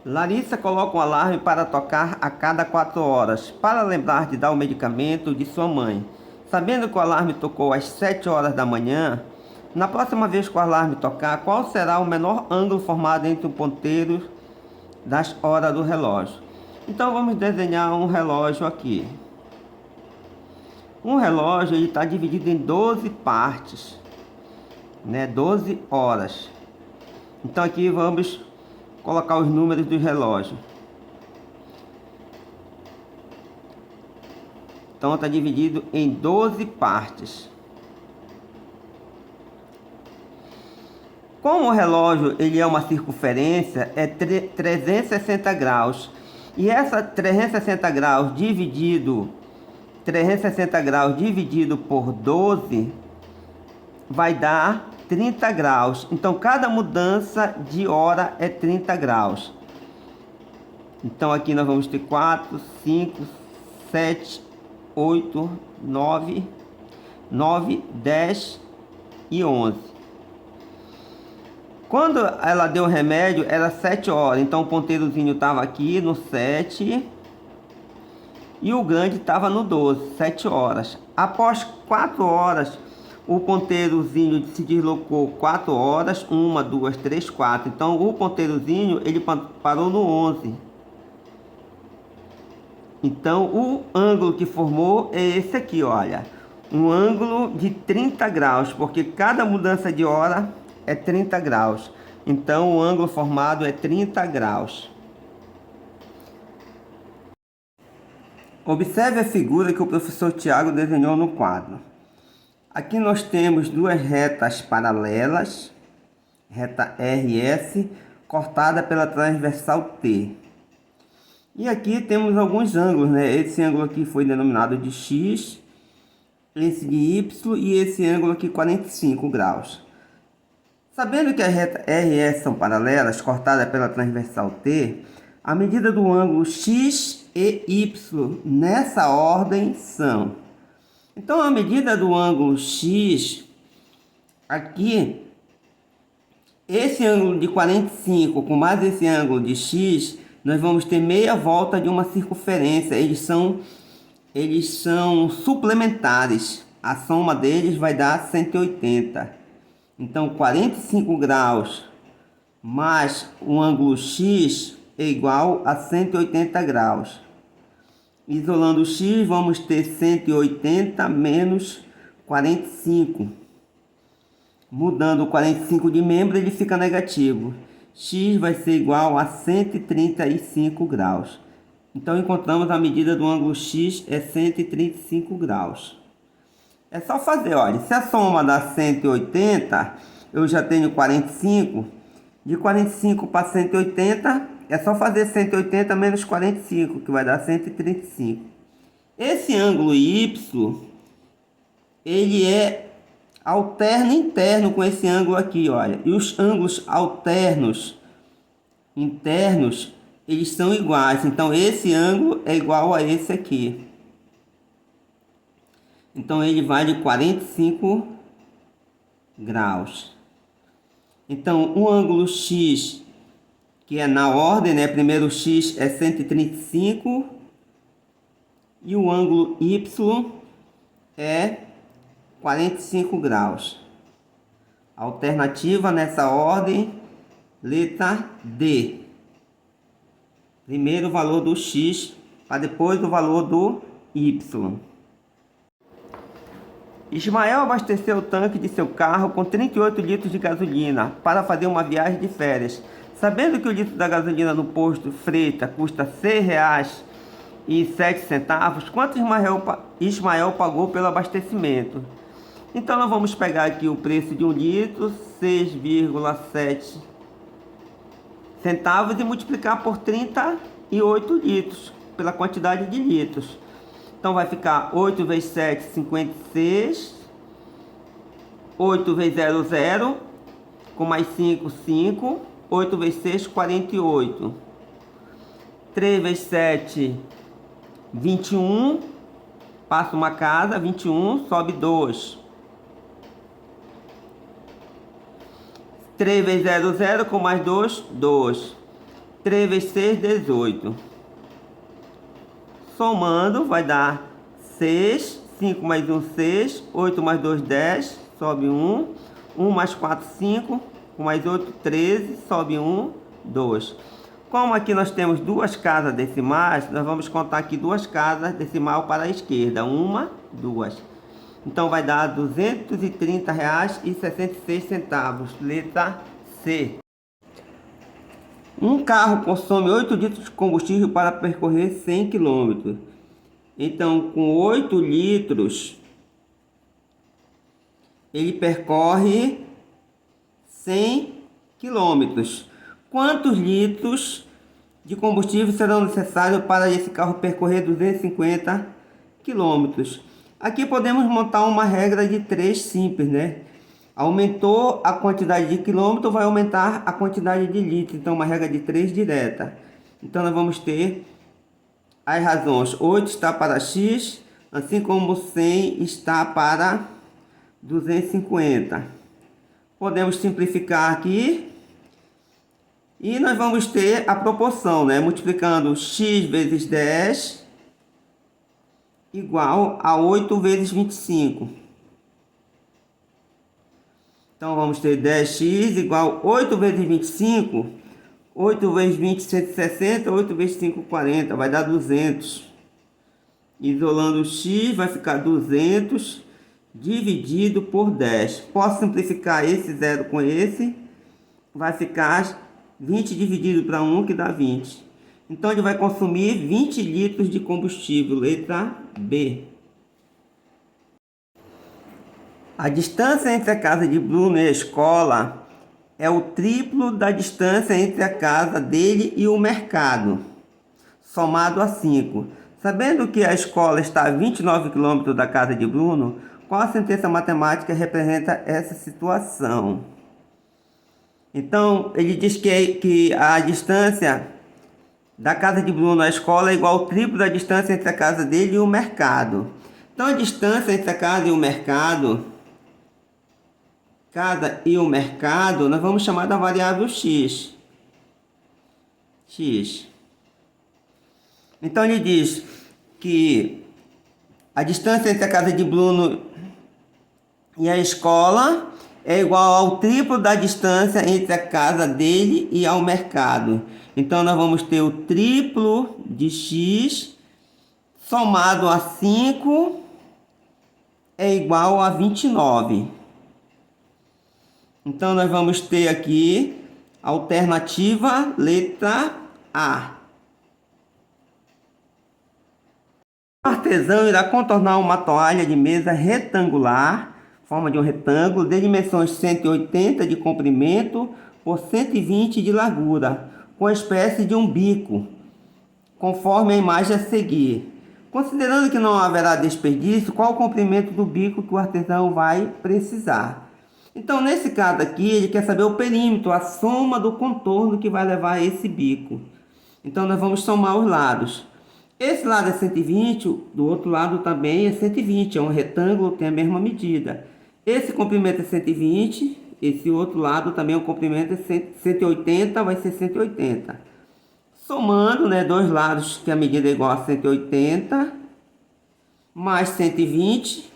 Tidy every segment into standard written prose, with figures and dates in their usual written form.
Larissa coloca um alarme para tocar a cada 4 horas, para lembrar de dar o medicamento de sua mãe. Sabendo que o alarme tocou às 7 horas da manhã, na próxima vez que o alarme tocar, qual será o menor ângulo formado entre o ponteiro das horas do relógio? Então vamos desenhar um relógio aqui. Um relógio está dividido em 12 partes, né? 12 horas. Então aqui vamos colocar os números do relógio. Então está dividido em 12 partes. Como o relógio ele é uma circunferência, é 360 graus. E essa 360 graus dividido por 12 vai dar 30 graus. Então cada mudança de hora é 30 graus. Então aqui nós vamos ter 4, 5, 7, 8, 9, 10 e 11. Quando ela deu o remédio, era 7 horas. Então o ponteirozinho estava aqui no 7 e o grande estava no 12, 7 horas. Após 4 horas, o ponteirozinho se deslocou 4 horas, 1, 2, 3, 4. Então o ponteirozinho ele parou no 11. Então o ângulo que formou é esse aqui, olha. Um ângulo de 30 graus, porque cada mudança de hora é 30 graus. Então o ângulo formado é 30 graus. Observe a figura que o professor Tiago desenhou no quadro. Aqui nós temos duas retas paralelas, reta RS, cortada pela transversal T. E aqui temos alguns ângulos, né? Esse ângulo aqui foi denominado de X, esse de Y e esse ângulo aqui 45 graus. Sabendo que as retas RS são paralelas, cortadas pela transversal T, a medida do ângulo X e Y nessa ordem são. Então a medida do ângulo X aqui, esse ângulo de 45 com mais esse ângulo de X, nós vamos ter meia volta de uma circunferência. Eles são suplementares. A soma deles vai dar 180. Então 45 graus mais o ângulo X é igual a 180 graus. Isolando o X, vamos ter 180 menos 45. Mudando o 45 de membro, ele fica negativo. X vai ser igual a 135 graus. Então encontramos a medida do ângulo X é 135 graus. É só fazer, olha, se a soma dá 180, eu já tenho 45. De 45 para 180, é só fazer 180 menos 45, que vai dar 135. Esse ângulo Y, ele é alterno interno com esse ângulo aqui, olha. E os ângulos alternos internos, eles são iguais. Então esse ângulo é igual a esse aqui. Então ele vai de 45 graus. Então o ângulo X, que é na ordem, né? Primeiro X é 135 e o ângulo Y é 45 graus. Alternativa nessa ordem, letra D. Primeiro o valor do X, para depois o valor do Y. Ismael abasteceu o tanque de seu carro com 38 litros de gasolina para fazer uma viagem de férias. Sabendo que o litro da gasolina no posto Freita custa R$ 6,07, quanto Ismael pagou pelo abastecimento? Então nós vamos pegar aqui o preço de 1 litro, 6,7 centavos, e multiplicar por 38 litros, pela quantidade de litros. Então vai ficar 8 vezes 7, 56. 8 vezes 0, 0. Com mais 5, 5. 8 vezes 6, 48. 3 vezes 7, 21. Passa uma casa, 21. Sobe 2. 3 vezes 0, 0. Com mais 2, 2. 3 vezes 6, 18. Somando, vai dar 6. 5 mais 1, 6. 8 mais 2, 10. Sobe 1. 1 mais 4, 5. 1 mais 8, 13. Sobe 1, 2. Como aqui nós temos duas casas decimais, nós vamos contar aqui duas casas decimal para a esquerda. 1, 2. Então vai dar R$ 230,66. Letra C. Um carro consome 8 litros de combustível para percorrer 100 km. Então, com 8 litros, ele percorre 100 km. Quantos litros de combustível serão necessários para esse carro percorrer 250 km? Aqui podemos montar uma regra de 3 simples, né? Aumentou a quantidade de quilômetro, vai aumentar a quantidade de litros. Então, uma regra de 3 direta. Então, nós vamos ter as razões. 8 está para x, assim como 100 está para 250. Podemos simplificar aqui. E nós vamos ter a proporção, né? Multiplicando x vezes 10 igual a 8 vezes 25. Então, vamos ter 10x igual a 8 vezes 25. 8 vezes 20, 160. 8 vezes 5, 40. Vai dar 200. Isolando o x, vai ficar 200 dividido por 10. Posso simplificar esse zero com esse. Vai ficar 20 dividido para 1, que dá 20. Então, ele vai consumir 20 litros de combustível. Letra B. A distância entre a casa de Bruno e a escola é o triplo da distância entre a casa dele e o mercado, somado a 5. Sabendo que a escola está a 29 km da casa de Bruno, qual a sentença matemática representa essa situação? Então, ele diz que a distância da casa de Bruno à escola é igual ao triplo da distância entre a casa dele e o mercado. Então, a distância entre a casa e o mercado, nós vamos chamar da variável x. Então, ele diz que a distância entre a casa de Bruno e a escola é igual ao triplo da distância entre a casa dele e ao mercado. Então, nós vamos ter o triplo de x somado a 5 é igual a 29. Então, nós vamos ter aqui a alternativa letra A. O artesão irá contornar uma toalha de mesa retangular, forma de um retângulo, de dimensões 180 de comprimento por 120 de largura, com a espécie de um bico, conforme a imagem a seguir. Considerando que não haverá desperdício, qual o comprimento do bico que o artesão vai precisar? Então, nesse caso aqui, ele quer saber o perímetro, a soma do contorno que vai levar a esse bico. Então, nós vamos somar os lados. Esse lado é 120, do outro lado também é 120, é um retângulo, tem a mesma medida. Esse comprimento é 120, esse outro lado também o comprimento é 180, vai ser 180. Somando, né, dois lados que a medida é igual a 180, mais 120,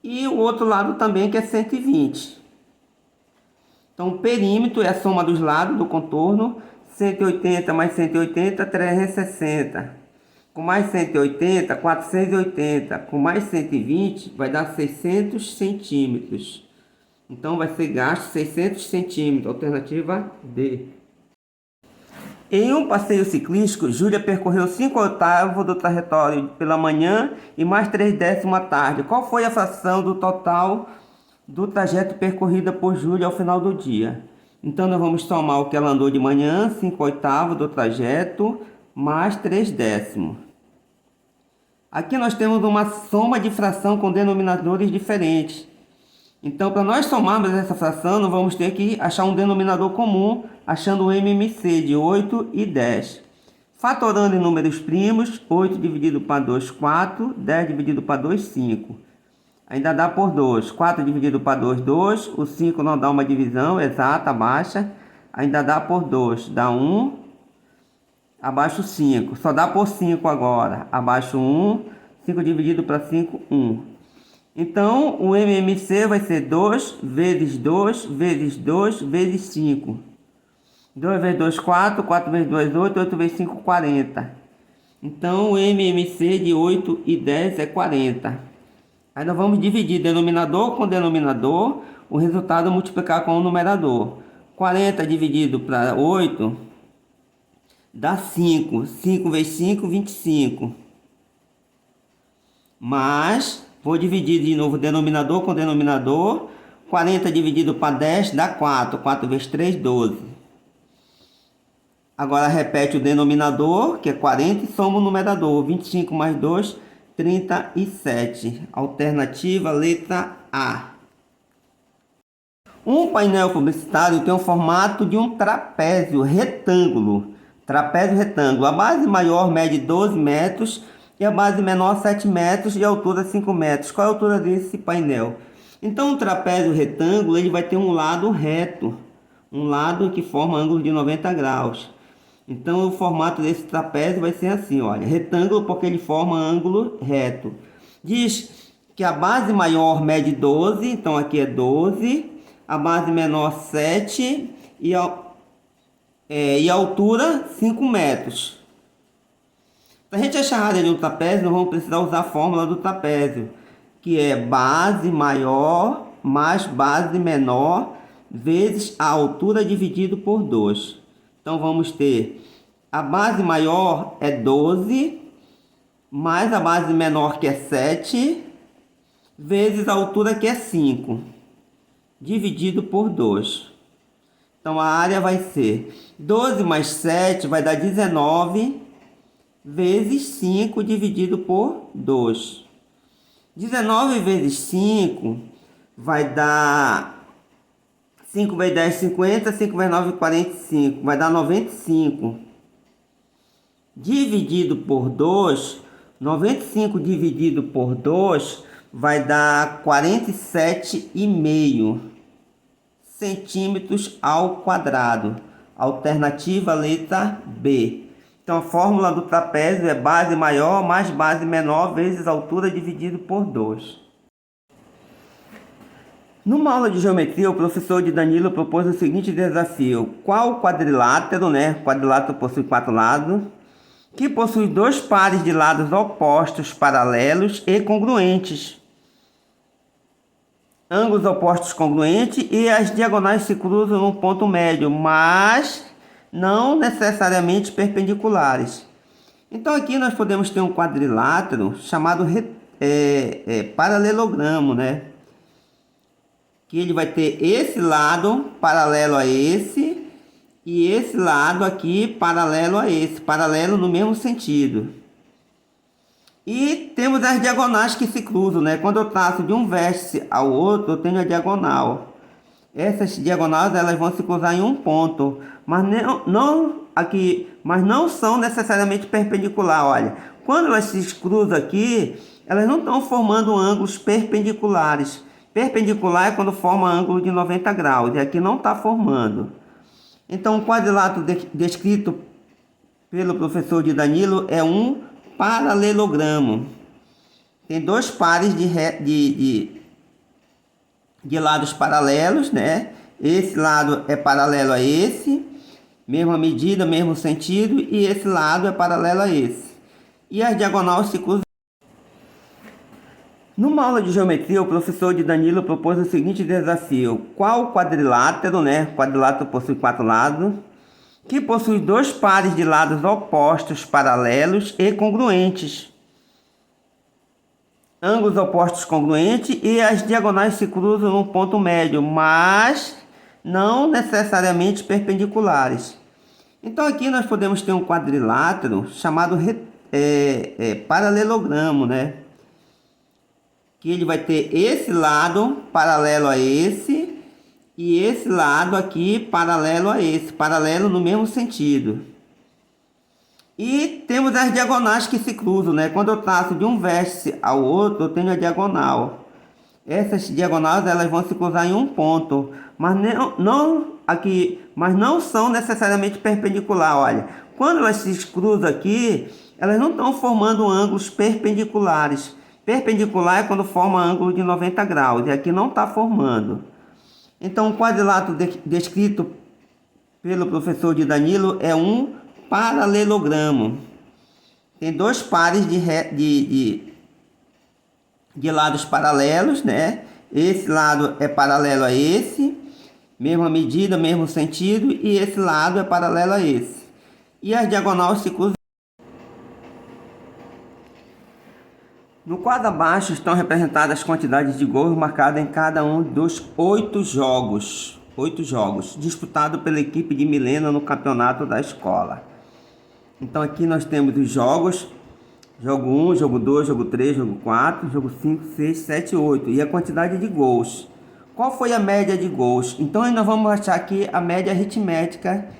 e o outro lado também que é 120. Então, o perímetro é a soma dos lados do contorno, 180 mais 180, 360. Com mais 180, 480. Com mais 120, vai dar 600 centímetros. Então, vai ser gasto 600 centímetros. Alternativa D. Em um passeio ciclístico, Júlia percorreu 5/8 do trajetório pela manhã e mais 3/10 à tarde. Qual foi a fração do total do trajeto percorrida por Júlia ao final do dia? Então, nós vamos somar o que ela andou de manhã, 5/8 do trajeto, mais 3/10. Aqui nós temos uma soma de fração com denominadores diferentes. Então, para nós somarmos essa fração, nós vamos ter que achar um denominador comum, achando o MMC de 8 e 10. Fatorando em números primos, 8 dividido para 2, 4. 10 dividido para 2, 5. Ainda dá por 2. 4 dividido para 2, 2. O 5 não dá uma divisão exata, baixa. Ainda dá por 2. Dá 1. Abaixo 5. Só dá por 5 agora. Abaixo 1. 5 dividido para 5, 1. Então, o MMC vai ser 2 vezes 2 vezes 2 vezes 5. 2 vezes 2, 4. 4 vezes 2, 8. 8 vezes 5, 40. Então, o MMC de 8 e 10 é 40. Aí nós vamos dividir denominador com denominador. O resultado é multiplicar com o numerador. 40 dividido para 8 dá 5. 5 vezes 5, 25. Mas, vou dividir de novo denominador com denominador. 40 dividido para 10 dá 4. 4 vezes 3, 12. Agora repete o denominador, que é 40, e soma o numerador. 25 mais 2, 37. Alternativa, letra A. Um painel publicitário tem o formato de um trapézio retângulo. Trapézio retângulo. A base maior mede 12 metros e a base menor 7 metros e a altura 5 metros. Qual é a altura desse painel? Então, o trapézio retângulo ele vai ter um lado reto. Um lado que forma ângulo de 90 graus. Então, o formato desse trapézio vai ser assim, olha. Retângulo porque ele forma ângulo reto. Diz que a base maior mede 12, então aqui é 12. A base menor 7 e a altura 5 metros. Para a gente achar a área de um trapézio, nós vamos precisar usar a fórmula do trapézio, que é base maior mais base menor vezes a altura dividido por 2. Então vamos ter a base maior é 12, mais a base menor que é 7, vezes a altura que é 5. Dividido por 2. Então, a área vai ser 12 mais 7 vai dar 19, vezes 5 dividido por 2. 19 vezes 5 vai dar 5 vezes 10, 50, 5 vezes 9, 45. Vai dar 95. Dividido por 2, 95 dividido por 2 vai dar 47,5 centímetros ao quadrado. Alternativa letra B. Então a fórmula do trapézio é base maior mais base menor vezes altura dividido por 2. Numa aula de geometria, o professor de Danilo propôs o seguinte desafio. Qual quadrilátero, quadrilátero possui 4 lados, que possui 2 pares de lados opostos, paralelos e congruentes. Ângulos opostos congruentes e as diagonais se cruzam num ponto médio, mas não necessariamente perpendiculares. Então aqui nós podemos ter um quadrilátero chamado paralelogramo, que ele vai ter esse lado paralelo a esse e esse lado aqui paralelo a esse, paralelo no mesmo sentido. E temos as diagonais que se cruzam, Quando eu traço de um vértice ao outro, eu tenho a diagonal. Essas diagonais elas vão se cruzar em um ponto, mas não são necessariamente perpendiculares. Olha, quando elas se cruzam aqui, elas não estão formando ângulos perpendiculares. Perpendicular é quando forma ângulo de 90 graus, e aqui não está formando. Então, o quadrilátero descrito pelo professor de Danilo é um paralelogramo. Tem 2 pares de lados paralelos, Esse lado é paralelo a esse, mesma medida, mesmo sentido, e esse lado é paralelo a esse. E as diagonais se cruzam. Numa aula de geometria, o professor de Danilo propôs o seguinte desafio. Qual quadrilátero, Quadrilátero possui 4 lados, que possui 2 pares de lados opostos, paralelos e congruentes. Ângulos opostos congruentes e as diagonais se cruzam num ponto médio, mas não necessariamente perpendiculares. Então aqui nós podemos ter um quadrilátero chamado paralelogramo, que ele vai ter esse lado paralelo a esse e esse lado aqui paralelo a esse, paralelo no mesmo sentido. E temos as diagonais que se cruzam, Quando eu traço de um vértice ao outro, eu tenho a diagonal. Essas diagonais elas vão se cruzar em um ponto, mas não são necessariamente perpendiculares. Olha, quando elas se cruzam aqui, elas não estão formando ângulos perpendiculares. Perpendicular é quando forma ângulo de 90 graus, e aqui não está formando. Então, o quadrilátero descrito pelo professor de Danilo é um paralelogramo. Tem dois pares de lados paralelos, né? Esse lado é paralelo a esse, mesma medida, mesmo sentido, e esse lado é paralelo a esse. E as diagonais se cruzam. No quadro abaixo estão representadas as quantidades de gols marcadas em cada um dos 8 jogos disputados pela equipe de Milena no campeonato da escola. Então aqui nós temos os jogos: jogo 1, jogo 2, jogo 3, jogo 4, jogo 5, 6, 7, 8 e a quantidade de gols. Qual foi a média de gols? Então nós vamos achar aqui a média aritmética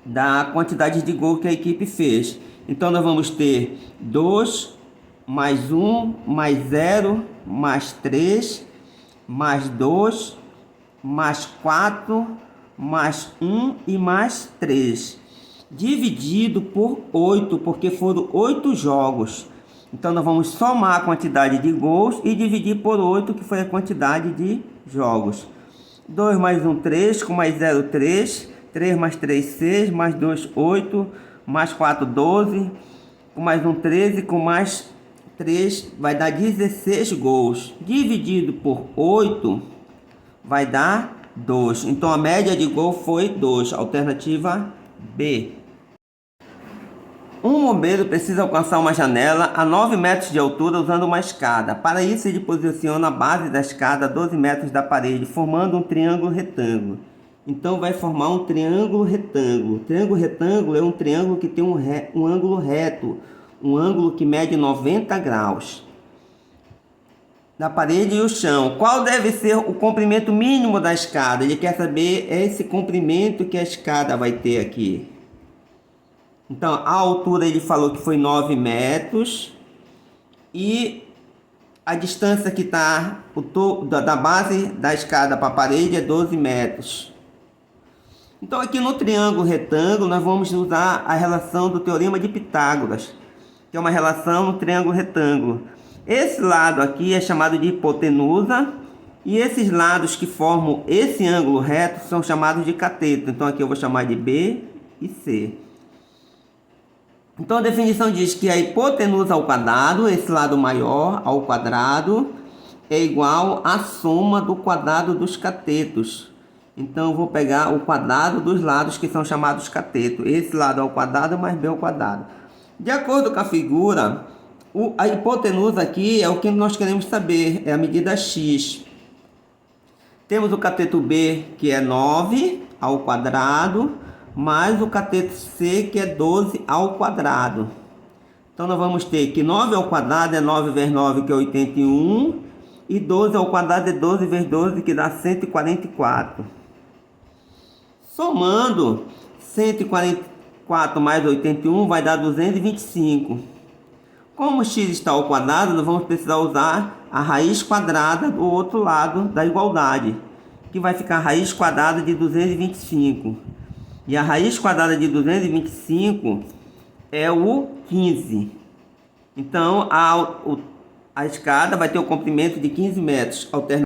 da quantidade de gol que a equipe fez. Então nós vamos ter 2, mais 1, mais 0, mais 3, mais 2, mais 4, mais 1 e mais 3. Dividido por 8, porque foram 8 jogos. Então nós vamos somar a quantidade de gols e dividir por 8, que foi a quantidade de jogos. 2 mais 1, 3, com mais 0, 3. 3 mais 3, 6, mais 2, 8, mais 4, 12, com mais 1, 13, com mais 3, vai dar 16 gols. Dividido por 8, vai dar 2. Então a média de gol foi 2, alternativa B. Um bombeiro precisa alcançar uma janela a 9 metros de altura usando uma escada. Para isso, ele posiciona a base da escada a 12 metros da parede, formando um triângulo retângulo. Então vai formar um triângulo retângulo. Triângulo retângulo é um triângulo que tem um ângulo reto, um ângulo que mede 90 graus. Na parede e o chão. Qual deve ser o comprimento mínimo da escada? Ele quer saber esse comprimento que a escada vai ter aqui. Então a altura ele falou que foi 9 metros. E a distância que está da base da escada para a parede é 12 metros. Então aqui no triângulo retângulo nós vamos usar a relação do Teorema de Pitágoras, que é uma relação no triângulo retângulo. Esse lado aqui é chamado de hipotenusa e esses lados que formam esse ângulo reto são chamados de cateto. Então aqui eu vou chamar de B e C. Então a definição diz que a hipotenusa ao quadrado, esse lado maior ao quadrado, é igual à soma do quadrado dos catetos. Então eu vou pegar o quadrado dos lados que são chamados cateto. Esse lado ao quadrado mais B ao quadrado. De acordo com a figura, a hipotenusa aqui é o que nós queremos saber, é a medida x. Temos o cateto B, que é 9 ao quadrado, mais o cateto C, que é 12 ao quadrado. Então nós vamos ter que 9 ao quadrado é 9 vezes 9, que é 81, e 12 ao quadrado é 12 vezes 12, que dá 144. Somando 144 mais 81 vai dar 225. Como x está ao quadrado, nós vamos precisar usar a raiz quadrada do outro lado da igualdade, que vai ficar a raiz quadrada de 225. E a raiz quadrada de 225 é o 15. Então a escada vai ter o comprimento de 15 metros, alternativo.